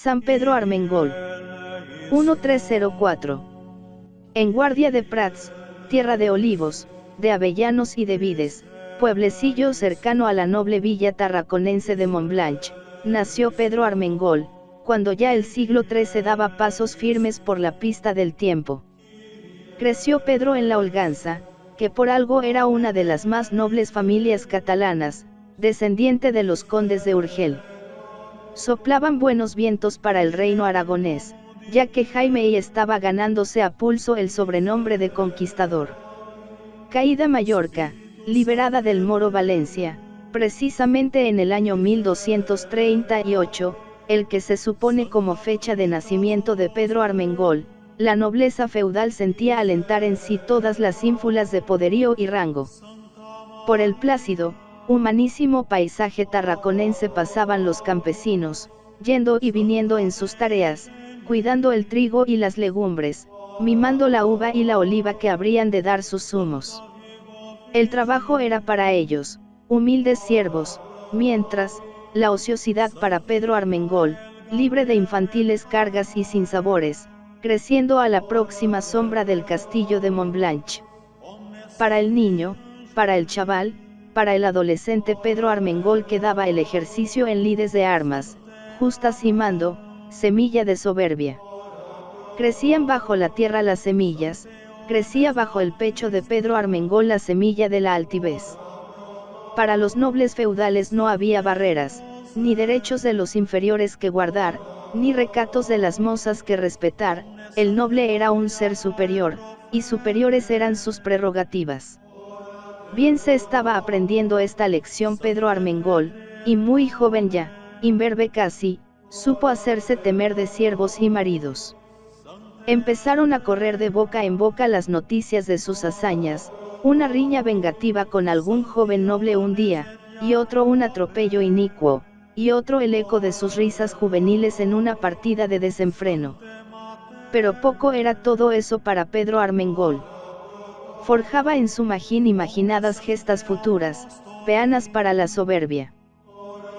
San Pedro Armengol. 1304. En guardia de Prats, tierra de olivos, de avellanos y de vides, pueblecillo cercano a la noble villa tarraconense de Montblanch, nació Pedro Armengol, cuando ya el siglo XIII daba pasos firmes por la pista del tiempo. Creció Pedro en la holganza, que por algo era una de las más nobles familias catalanas, descendiente de los condes de Urgel. Soplaban buenos vientos para el reino aragonés, ya que Jaime I estaba ganándose a pulso el sobrenombre de conquistador. Caída Mallorca, liberada del moro Valencia, precisamente en el año 1238, el que se supone como fecha de nacimiento de Pedro Armengol, la nobleza feudal sentía alentar en sí todas las ínfulas de poderío y rango. Por el plácido, humanísimo paisaje tarraconense pasaban los campesinos, yendo y viniendo en sus tareas, cuidando el trigo y las legumbres, mimando la uva y la oliva que habrían de dar sus zumos. El trabajo era para ellos, humildes siervos, mientras, la ociosidad para Pedro Armengol, libre de infantiles cargas y sinsabores, creciendo a la próxima sombra del castillo de Montblanch. Para el niño, para el chaval, para el adolescente Pedro Armengol quedaba el ejercicio en lides de armas, justas y mando, semilla de soberbia. Crecían bajo la tierra las semillas, crecía bajo el pecho de Pedro Armengol la semilla de la altivez. Para los nobles feudales no había barreras, ni derechos de los inferiores que guardar, ni recatos de las mozas que respetar, el noble era un ser superior, y superiores eran sus prerrogativas. Bien se estaba aprendiendo esta lección Pedro Armengol, y muy joven ya, imberbe casi, supo hacerse temer de siervos y maridos. Empezaron a correr de boca en boca las noticias de sus hazañas, una riña vengativa con algún joven noble un día, y otro un atropello inicuo, y otro el eco de sus risas juveniles en una partida de desenfreno. Pero poco era todo eso para Pedro Armengol. Forjaba en su magín imaginadas gestas futuras, peanas para la soberbia.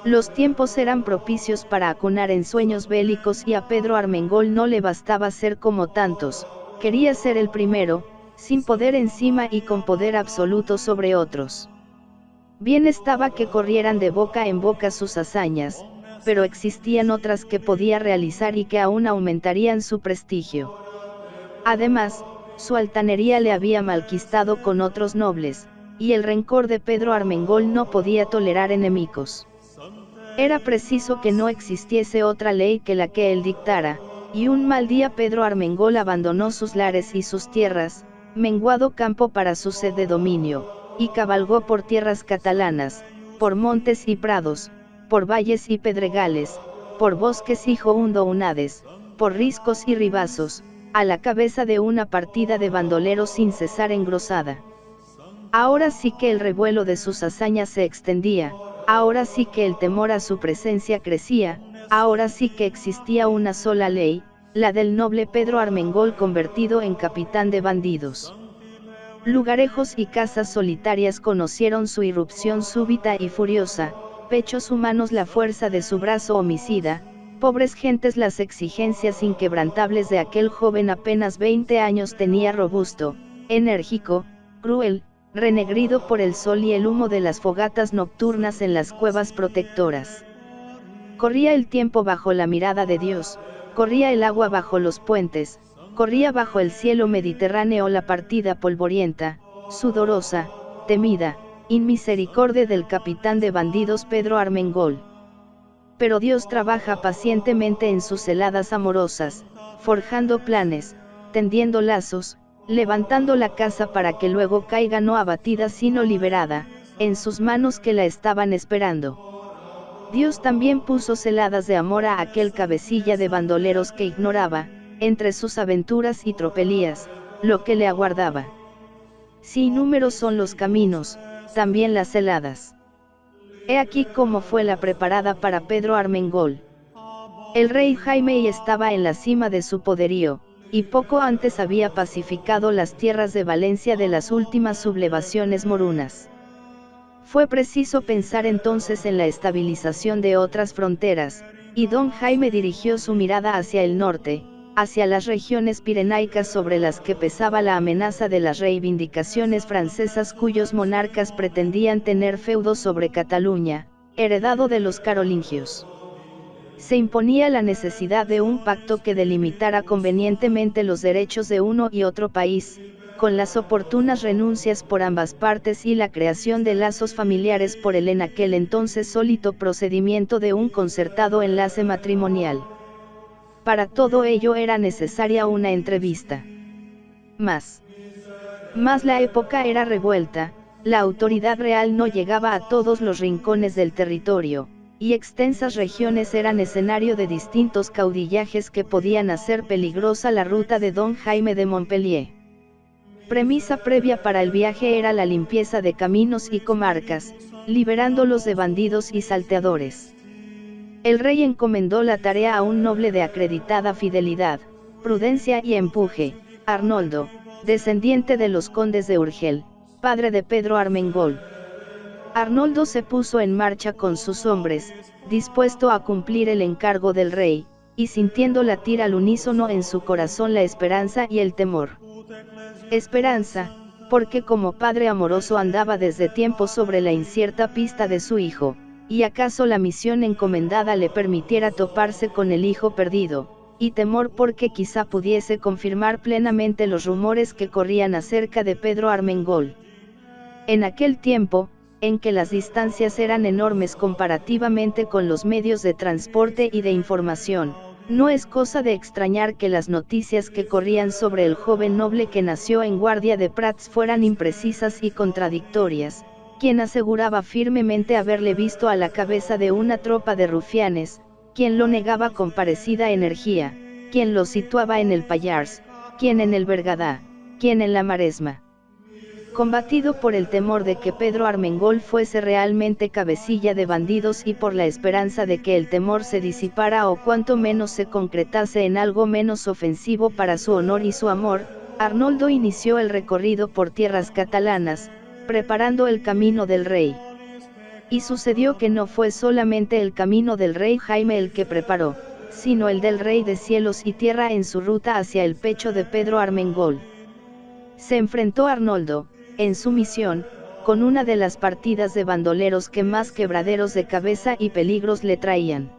Los tiempos eran propicios para acunar ensueños bélicos y a Pedro Armengol no le bastaba ser como tantos, quería ser el primero, sin poder encima y con poder absoluto sobre otros. Bien estaba que corrieran de boca en boca sus hazañas, pero existían otras que podía realizar y que aún aumentarían su prestigio. Además, su altanería le había malquistado con otros nobles, y el rencor de Pedro Armengol no podía tolerar enemigos. Era preciso que no existiese otra ley que la que él dictara, y un mal día Pedro Armengol abandonó sus lares y sus tierras, menguado campo para su sed de dominio, y cabalgó por tierras catalanas, por montes y prados, por valles y pedregales, por bosques y joundounades, por riscos y ribazos, a la cabeza de una partida de bandoleros sin cesar engrosada. Ahora sí que el revuelo de sus hazañas se extendía, ahora sí que el temor a su presencia crecía, ahora sí que existía una sola ley, la del noble Pedro Armengol convertido en capitán de bandidos. Lugarejos y casas solitarias conocieron su irrupción súbita y furiosa, pechos humanos la fuerza de su brazo homicida, pobres gentes las exigencias inquebrantables de aquel joven apenas 20 años tenía robusto, enérgico, cruel, renegrido por el sol y el humo de las fogatas nocturnas en las cuevas protectoras. Corría el tiempo bajo la mirada de Dios, corría el agua bajo los puentes, corría bajo el cielo mediterráneo la partida polvorienta, sudorosa, temida, inmisericordia del capitán de bandidos Pedro Armengol. Pero Dios trabaja pacientemente en sus heladas amorosas, forjando planes, tendiendo lazos, levantando la casa para que luego caiga no abatida sino liberada, en sus manos que la estaban esperando. Dios también puso celadas de amor a aquel cabecilla de bandoleros que ignoraba, entre sus aventuras y tropelías, lo que le aguardaba. Si inúmeros son los caminos, también las celadas. He aquí cómo fue la preparada para Pedro Armengol. El rey Jaime I estaba en la cima de su poderío, y poco antes había pacificado las tierras de Valencia de las últimas sublevaciones morunas. Fue preciso pensar entonces en la estabilización de otras fronteras, y don Jaime dirigió su mirada hacia el norte, hacia las regiones pirenaicas sobre las que pesaba la amenaza de las reivindicaciones francesas cuyos monarcas pretendían tener feudo sobre Cataluña, heredado de los carolingios. Se imponía la necesidad de un pacto que delimitara convenientemente los derechos de uno y otro país, con las oportunas renuncias por ambas partes y la creación de lazos familiares por el en aquel entonces sólido procedimiento de un concertado enlace matrimonial. Para todo ello era necesaria una entrevista. Más la época era revuelta, la autoridad real no llegaba a todos los rincones del territorio, y extensas regiones eran escenario de distintos caudillajes que podían hacer peligrosa la ruta de don Jaime de Montpellier. Premisa previa para el viaje era la limpieza de caminos y comarcas, liberándolos de bandidos y salteadores. El rey encomendó la tarea a un noble de acreditada fidelidad, prudencia y empuje, Arnoldo, descendiente de los condes de Urgel, padre de Pedro Armengol. Arnoldo se puso en marcha con sus hombres, dispuesto a cumplir el encargo del rey, y sintiendo latir al unísono en su corazón la esperanza y el temor. Esperanza, porque como padre amoroso andaba desde tiempo sobre la incierta pista de su hijo, y acaso la misión encomendada le permitiera toparse con el hijo perdido, y temor porque quizá pudiese confirmar plenamente los rumores que corrían acerca de Pedro Armengol. En aquel tiempo, en que las distancias eran enormes comparativamente con los medios de transporte y de información, no es cosa de extrañar que las noticias que corrían sobre el joven noble que nació en Guardia de Prats fueran imprecisas y contradictorias, quien aseguraba firmemente haberle visto a la cabeza de una tropa de rufianes, quien lo negaba con parecida energía, quien lo situaba en el Pallars, quien en el Bergadá, quien en la Maresma. Combatido por el temor de que Pedro Armengol fuese realmente cabecilla de bandidos y por la esperanza de que el temor se disipara o cuanto menos se concretase en algo menos ofensivo para su honor y su amor, Arnoldo inició el recorrido por tierras catalanas, preparando el camino del rey. Y sucedió que no fue solamente el camino del rey Jaime el que preparó, sino el del rey de cielos y tierra en su ruta hacia el pecho de Pedro Armengol. Se enfrentó Arnoldo, en su misión, con una de las partidas de bandoleros que más quebraderos de cabeza y peligros le traían.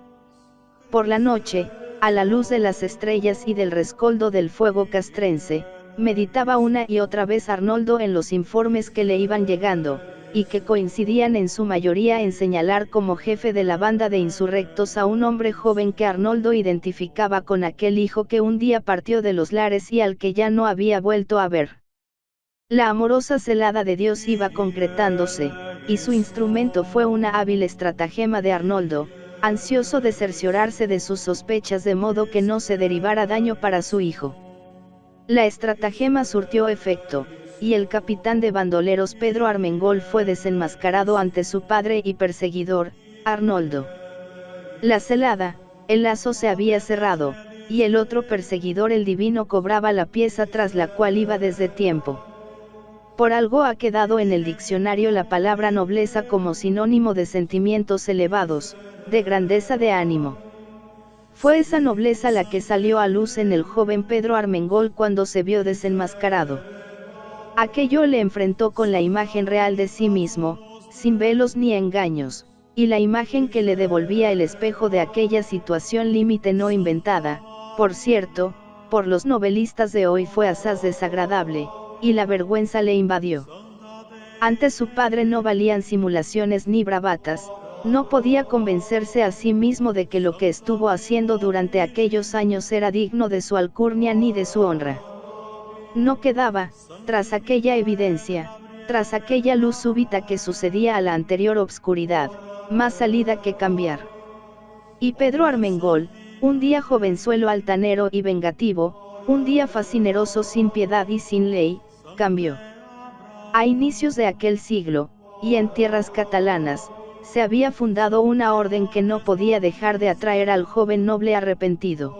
Por la noche, a la luz de las estrellas y del rescoldo del fuego castrense, meditaba una y otra vez Arnoldo en los informes que le iban llegando, y que coincidían en su mayoría en señalar como jefe de la banda de insurrectos a un hombre joven que Arnoldo identificaba con aquel hijo que un día partió de los lares y al que ya no había vuelto a ver. La amorosa celada de Dios iba concretándose, y su instrumento fue una hábil estratagema de Arnoldo, ansioso de cerciorarse de sus sospechas de modo que no se derivara daño para su hijo. La estratagema surtió efecto, y el capitán de bandoleros Pedro Armengol fue desenmascarado ante su padre y perseguidor, Arnoldo. La celada, el lazo se había cerrado, y el otro perseguidor el divino cobraba la pieza tras la cual iba desde tiempo. Por algo ha quedado en el diccionario la palabra nobleza como sinónimo de sentimientos elevados, de grandeza de ánimo. Fue esa nobleza la que salió a luz en el joven Pedro Armengol cuando se vio desenmascarado. Aquello le enfrentó con la imagen real de sí mismo, sin velos ni engaños, y la imagen que le devolvía el espejo de aquella situación límite no inventada, por cierto, por los novelistas de hoy fue asaz desagradable, y la vergüenza le invadió. Ante su padre no valían simulaciones ni bravatas, no podía convencerse a sí mismo de que lo que estuvo haciendo durante aquellos años era digno de su alcurnia ni de su honra. No quedaba, tras aquella evidencia, tras aquella luz súbita que sucedía a la anterior obscuridad, más salida que cambiar. Y Pedro Armengol, un día jovenzuelo altanero y vengativo, un día fascineroso sin piedad y sin ley, cambió. A inicios de aquel siglo, y en tierras catalanas, se había fundado una orden que no podía dejar de atraer al joven noble arrepentido.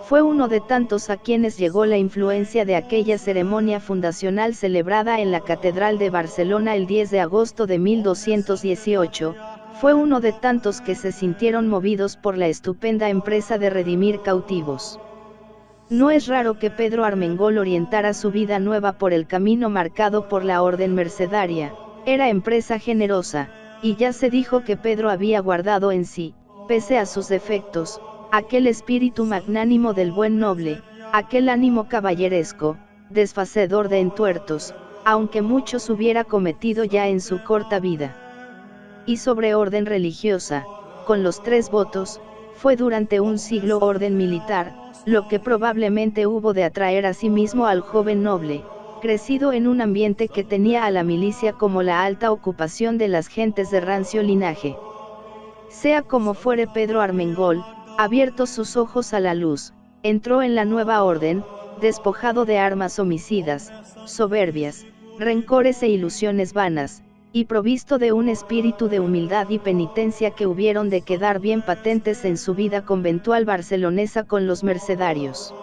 Fue uno de tantos a quienes llegó la influencia de aquella ceremonia fundacional celebrada en la Catedral de Barcelona el 10 de agosto de 1218, Fue uno de tantos que se sintieron movidos por la estupenda empresa de redimir cautivos. No es raro que Pedro Armengol orientara su vida nueva por el camino marcado por la orden mercedaria. Era empresa generosa, y ya se dijo que Pedro había guardado en sí, pese a sus defectos, aquel espíritu magnánimo del buen noble, aquel ánimo caballeresco, desfacedor de entuertos, aunque muchos hubiera cometido ya en su corta vida. Y sobre orden religiosa, con los 3 votos, fue durante un siglo orden militar, lo que probablemente hubo de atraer a sí mismo al joven noble, crecido en un ambiente que tenía a la milicia como la alta ocupación de las gentes de rancio linaje. Sea como fuere, Pedro Armengol, abiertos sus ojos a la luz, entró en la nueva orden, despojado de armas homicidas, soberbias, rencores e ilusiones vanas, y provisto de un espíritu de humildad y penitencia que hubieron de quedar bien patentes en su vida conventual barcelonesa con los mercedarios.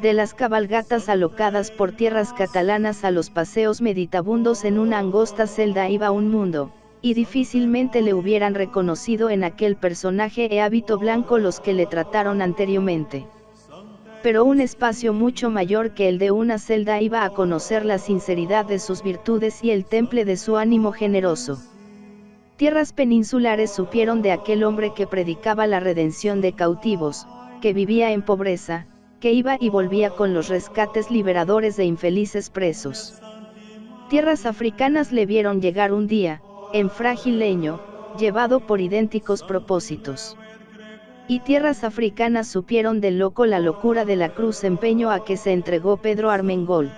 De las cabalgatas alocadas por tierras catalanas a los paseos meditabundos en una angosta celda iba un mundo, y difícilmente le hubieran reconocido en aquel personaje de hábito blanco los que le trataron anteriormente. Pero un espacio mucho mayor que el de una celda iba a conocer la sinceridad de sus virtudes y el temple de su ánimo generoso. Tierras peninsulares supieron de aquel hombre que predicaba la redención de cautivos, que vivía en pobreza, que iba y volvía con los rescates liberadores de infelices presos. Tierras africanas le vieron llegar un día, en frágil leño, llevado por idénticos propósitos. Y tierras africanas supieron del loco la locura de la cruz, empeño a que se entregó Pedro Armengol.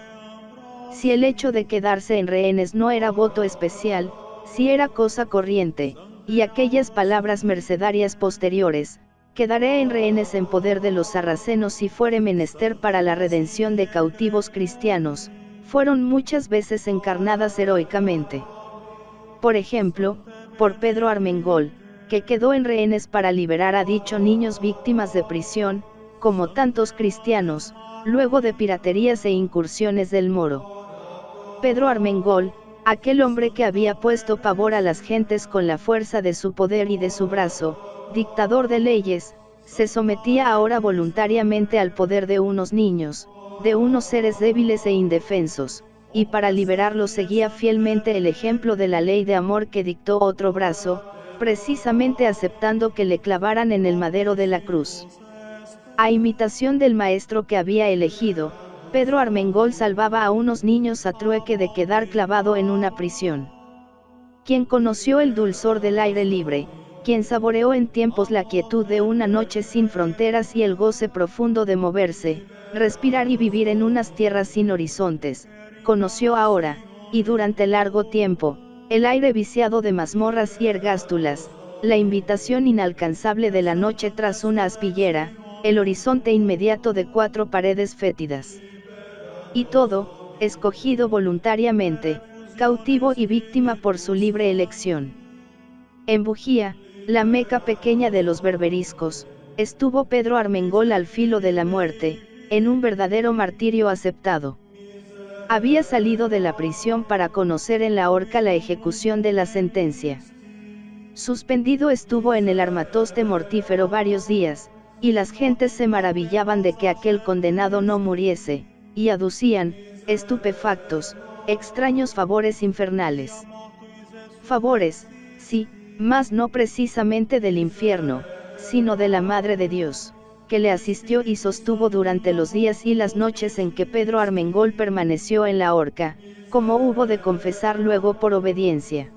Si el hecho de quedarse en rehenes no era voto especial, si era cosa corriente, y aquellas palabras mercedarias posteriores, quedaré en rehenes en poder de los sarracenos si fuere menester para la redención de cautivos cristianos, fueron muchas veces encarnadas heroicamente. Por ejemplo, por Pedro Armengol, que quedó en rehenes para liberar a dichos niños víctimas de prisión, como tantos cristianos, luego de piraterías e incursiones del Moro. Pedro Armengol, aquel hombre que había puesto pavor a las gentes con la fuerza de su poder y de su brazo, dictador de leyes, se sometía ahora voluntariamente al poder de unos niños, de unos seres débiles e indefensos, y para liberarlos seguía fielmente el ejemplo de la ley de amor que dictó otro brazo, precisamente aceptando que le clavaran en el madero de la cruz. A imitación del maestro que había elegido, Pedro Armengol salvaba a unos niños a trueque de quedar clavado en una prisión. Quien conoció el dulzor del aire libre, quien saboreó en tiempos la quietud de una noche sin fronteras y el goce profundo de moverse, respirar y vivir en unas tierras sin horizontes, conoció ahora, y durante largo tiempo, el aire viciado de mazmorras y ergástulas, la invitación inalcanzable de la noche tras una aspillera, el horizonte inmediato de 4 paredes fétidas. Y todo, escogido voluntariamente, cautivo y víctima por su libre elección. En Bujía, la Meca pequeña de los berberiscos, estuvo Pedro Armengol al filo de la muerte, en un verdadero martirio aceptado. Había salido de la prisión para conocer en la horca la ejecución de la sentencia. Suspendido estuvo en el armatoste mortífero varios días, y las gentes se maravillaban de que aquel condenado no muriese, y aducían, estupefactos, extraños favores infernales. Favores, sí, mas no precisamente del infierno, sino de la Madre de Dios, que le asistió y sostuvo durante los días y las noches en que Pedro Armengol permaneció en la horca, como hubo de confesar luego por obediencia.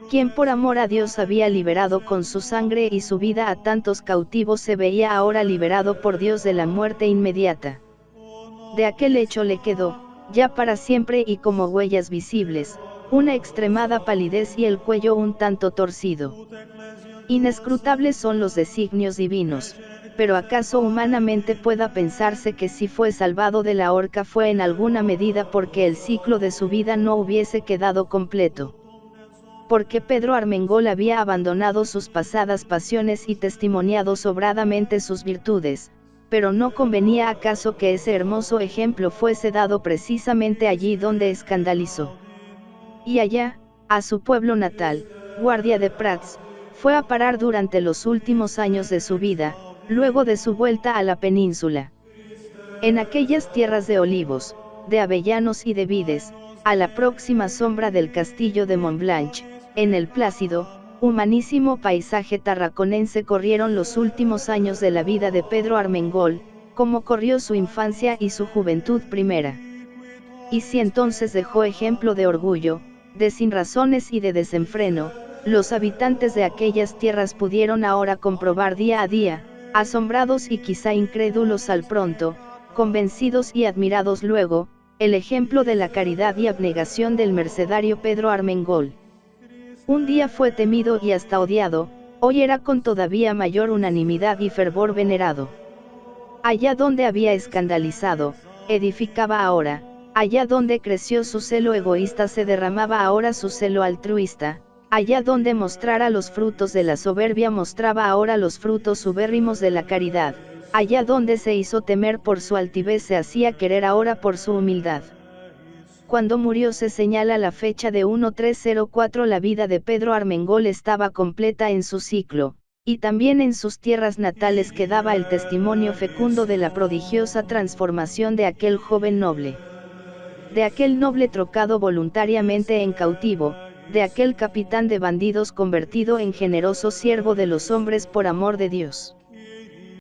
Quien por amor a Dios había liberado con su sangre y su vida a tantos cautivos se veía ahora liberado por Dios de la muerte inmediata. De aquel hecho le quedó, ya para siempre y como huellas visibles, una extremada palidez y el cuello un tanto torcido. Inescrutables son los designios divinos, pero acaso humanamente pueda pensarse que si fue salvado de la horca fue en alguna medida porque el ciclo de su vida no hubiese quedado completo. Porque Pedro Armengol había abandonado sus pasadas pasiones y testimoniado sobradamente sus virtudes, pero no convenía acaso que ese hermoso ejemplo fuese dado precisamente allí donde escandalizó. Y allá, a su pueblo natal, Guardia de Prats, fue a parar durante los últimos años de su vida, luego de su vuelta a la península. En aquellas tierras de olivos, de avellanos y de vides, a la próxima sombra del castillo de Montblanch, en el plácido, humanísimo paisaje tarraconense corrieron los últimos años de la vida de Pedro Armengol, como corrió su infancia y su juventud primera. Y si entonces dejó ejemplo de orgullo, de sinrazones y de desenfreno, los habitantes de aquellas tierras pudieron ahora comprobar día a día, asombrados y quizá incrédulos al pronto, convencidos y admirados luego, el ejemplo de la caridad y abnegación del mercedario Pedro Armengol. Un día fue temido y hasta odiado, hoy era con todavía mayor unanimidad y fervor venerado. Allá donde había escandalizado, edificaba ahora, allá donde creció su celo egoísta se derramaba ahora su celo altruista, allá donde mostrara los frutos de la soberbia mostraba ahora los frutos ubérrimos de la caridad, allá donde se hizo temer por su altivez se hacía querer ahora por su humildad. Cuando murió se señala la fecha de 1304. La vida de Pedro Armengol estaba completa en su ciclo, y también en sus tierras natales quedaba el testimonio fecundo de la prodigiosa transformación de aquel joven noble. De aquel noble trocado voluntariamente en cautivo, de aquel capitán de bandidos convertido en generoso siervo de los hombres por amor de Dios.